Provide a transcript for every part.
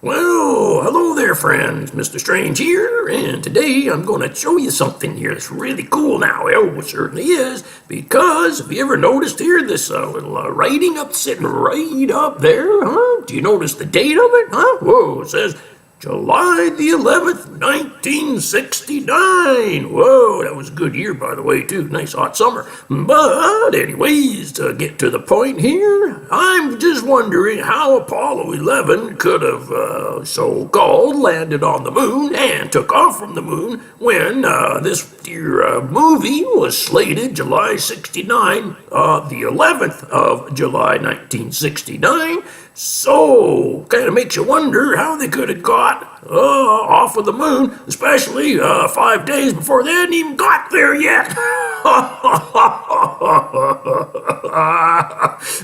Well, hello there, friends. Mr. Strange here, and today I'm going to show you something here that's really cool now. Oh, it certainly is, because have you ever noticed here this little writing up sitting right up there, huh? Do you notice the date of it, huh? Whoa, it says July the 11th, 1969. Whoa, that was a good year, by the way, too. Nice hot summer. But anyways, to get to the point here, I'm just wondering how Apollo 11 could have, so-called, landed on the moon and took off from the moon when this dear movie was slated July 69, the 11th of July 1969. So, kind of makes you wonder how they could have got off of the moon, especially 5 days before they hadn't even got there yet.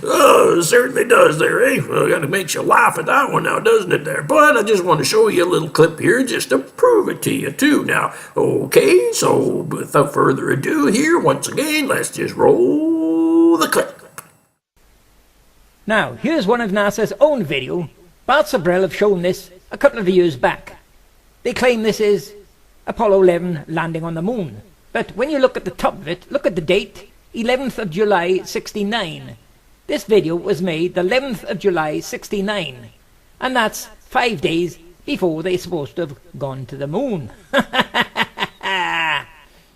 It certainly does there, eh? Well, kind of makes you laugh at that one now, doesn't it there? But I just want to show you a little clip here just to prove it to you, too. Now, okay, so without further ado here, once again, let's just roll the clip. Now, here's one of NASA's own video. Bart Sabrell have shown this a couple of years back. They claim this is Apollo 11 landing on the moon. But when you look at the top of it, look at the date, 11th of July 69. This video was made the 11th of July 69. And that's 5 days before they're supposed to have gone to the moon.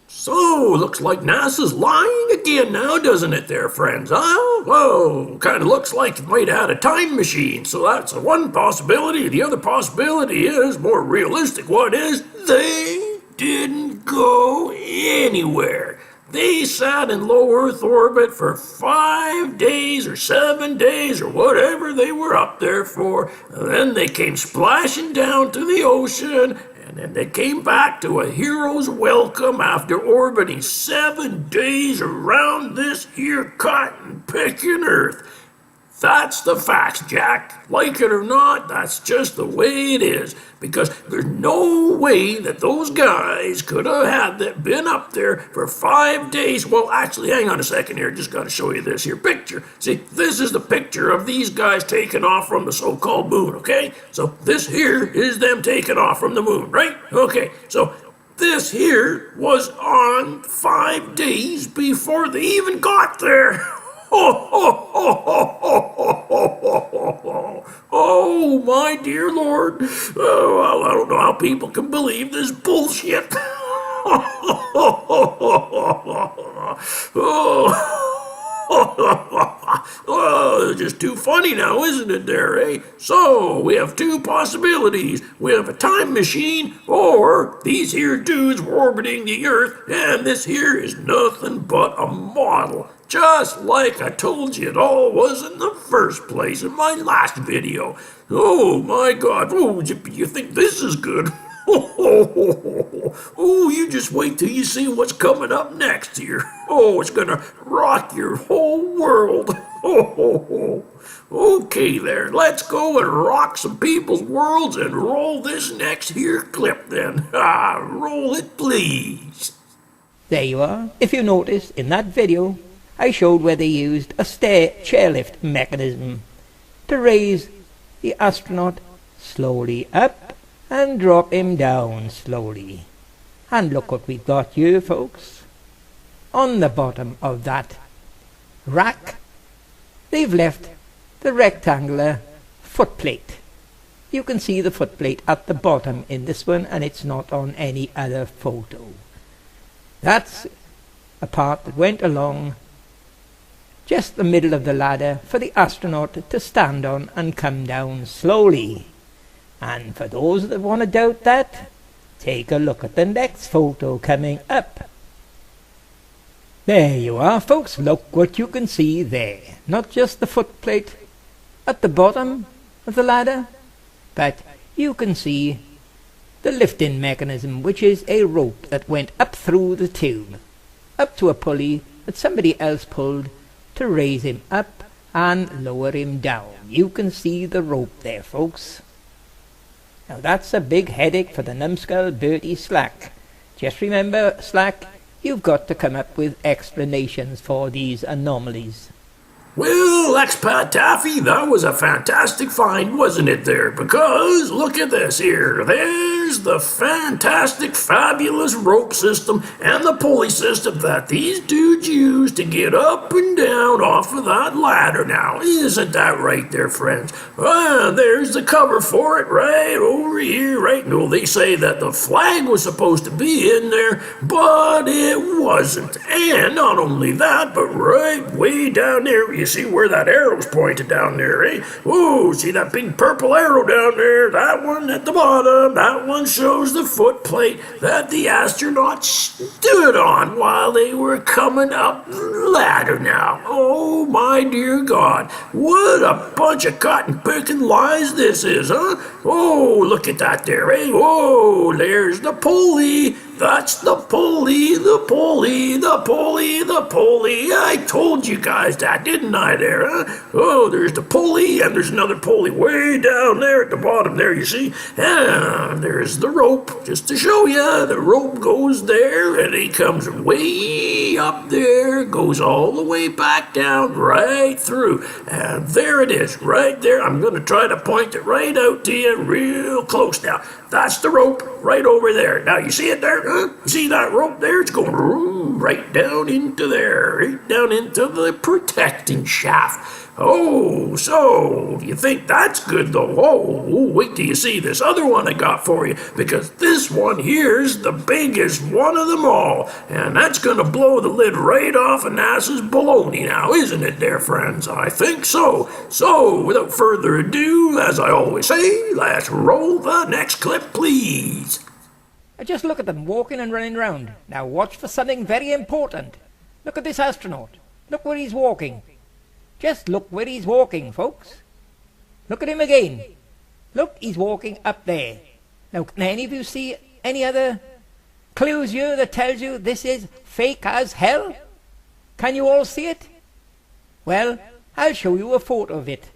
So, looks like NASA's lying again now, doesn't it there, friends, huh? Whoa, kind of looks like it might have had a time machine, so that's one possibility. The other possibility is, more realistic one is, they didn't go anywhere. They sat in low Earth orbit for 5 days or 7 days or whatever they were up there for. And then they came splashing down to the ocean. And then they came back to a hero's welcome after orbiting 7 days around this here cotton-picking Earth. That's the facts, Jack. Like it or not, that's just the way it is. Because there's no way that those guys could have been up there for 5 days. Well, actually, hang on a second here. Just got to show you this here picture. See, this is the picture of these guys taking off from the so-called moon, okay? So this here is them taking off from the moon, right? Okay, so this here was on 5 days before they even got there. Oh, my dear Lord. Oh, well, I don't know how people can believe this bullshit. Oh, it's just too funny now, isn't it there, eh? So, we have two possibilities. We have a time machine, or these here dudes were orbiting the Earth, and this here is nothing but a model. Just like I told you it all was in the first place in my last video. Oh, my God. Oh, you think this is good? Oh, you just wait till you see what's coming up next here. Oh, it's gonna rock your whole world. Okay there, let's go and rock some people's worlds and roll this next here clip then. Roll it, please. There you are. If you notice, in that video, I showed where they used a chairlift mechanism to raise the astronaut slowly up and drop him down slowly. And look what we've got here, folks. On the bottom of that rack, they've left the rectangular footplate. You can see the footplate at the bottom in this one, and it's not on any other photo. That's a part that went along just the middle of the ladder for the astronaut to stand on and come down slowly. And for those that want to doubt that, take a look at the next photo coming up. There you are, folks. Look what you can see there. Not just the footplate at the bottom of the ladder, but you can see the lifting mechanism, which is a rope that went up through the tube, up to a pulley that somebody else pulled to raise him up and lower him down. You can see the rope there, folks. Now that's a big headache for the numbskull Bertie Slack. Just remember, Slack, you've got to come up with explanations for these anomalies. Well, Expattaffy, that was a fantastic find, wasn't it there? Because, look at this here. There's the fantastic, fabulous rope system and the pulley system that these dudes use to get up and down off of that ladder now. Isn't that right there, friends? Ah, there's the cover for it right over here, right? No, they say that the flag was supposed to be in there, but it wasn't. And not only that, but right way down there, you see where that arrow's pointed down there, eh? Oh, see that big purple arrow down there? That one at the bottom, that one shows the foot plate that the astronauts stood on while they were coming up the ladder now. Oh, my dear God. What a bunch of cotton-picking lies this is, huh? Oh, look at that there, eh? Oh, there's the pulley. That's the pulley, the pulley, the pulley, the pulley. I told you guys that, didn't I there, huh? Oh, there's the pulley, and there's another pulley way down there at the bottom there, you see? And there's the rope, just to show you. The rope goes there, and it comes way up there, goes all the way back down, right through. And there it is, right there. I'm going to try to point it right out to you real close now. That's the rope right over there. Now, you see it there? Huh? You see that rope there? It's going right down into there, right down into the protecting shaft. Oh, so you think that's good though? Oh, wait till you see this other one I got for you, because this one here's the biggest one of them all, and that's going to blow the lid right off of NASA's baloney now, isn't it there, friends? I think so. So, without further ado, as I always say, let's roll the next clip, please. Just look at them walking and running round. Now watch for something very important. Look at this astronaut. Look where he's walking. Just look where he's walking, folks. Look at him again. Look, he's walking up there. Now, can any of you see any other clues here that tells you this is fake as hell? Can you all see it? Well, I'll show you a photo of it.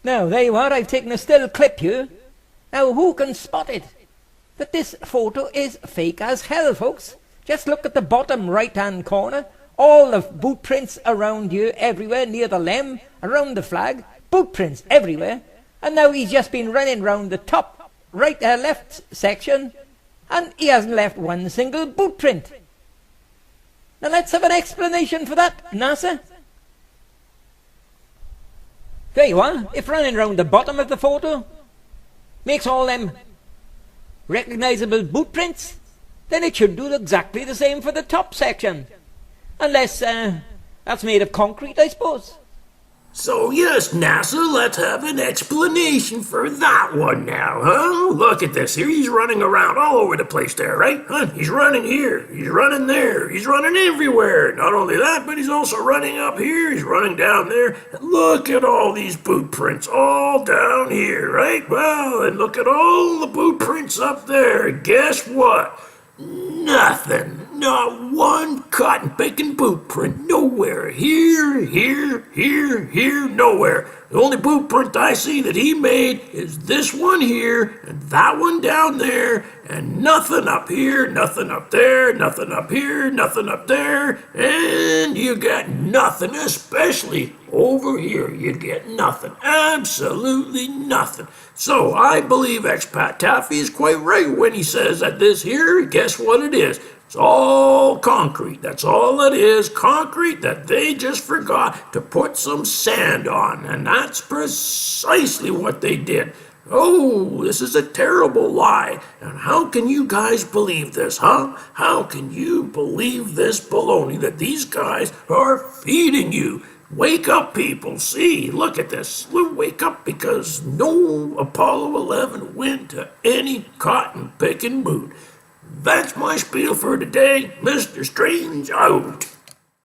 Now, there you are. I've taken a still clip here. Now, who can spot it? That this photo is fake as hell, folks. Just look at the bottom right-hand corner. All the boot prints around here, everywhere, near the lem, around the flag. Boot prints everywhere. And now he's just been running round the top left section, and he hasn't left one single boot print. Now let's have an explanation for that, NASA. There you are. If running round the bottom of the photo makes all them recognizable boot prints, then it should do exactly the same for the top section. Unless that's made of concrete, I suppose. So yes, NASA, let's have an explanation for that one now, huh? Look at this here. He's running around all over the place there, right? Huh? He's running here. He's running there. He's running everywhere. Not only that, but he's also running up here. He's running down there. And look at all these boot prints all down here, right? Well, and look at all the boot prints up there. Guess what? Nothing. Not one cotton-picking boot print. Nowhere. Here, nowhere. The only boot print I see that he made is this one here, and that one down there, and nothing up here, nothing up there, nothing up here, nothing up there, and you get nothing, especially over here. You get nothing. Absolutely nothing. So I believe Expattaffy is quite right when he says that this here, guess what it is? It's all concrete. That's all it is. Concrete that they just forgot to put some sand on. And that's precisely what they did. Oh, this is a terrible lie. And how can you guys believe this, huh? How can you believe this baloney that these guys are feeding you? Wake up, people. See, look at this. Wake up, because no Apollo 11 went to any cotton-picking boot. That's my spiel for today. Mr. Strange out.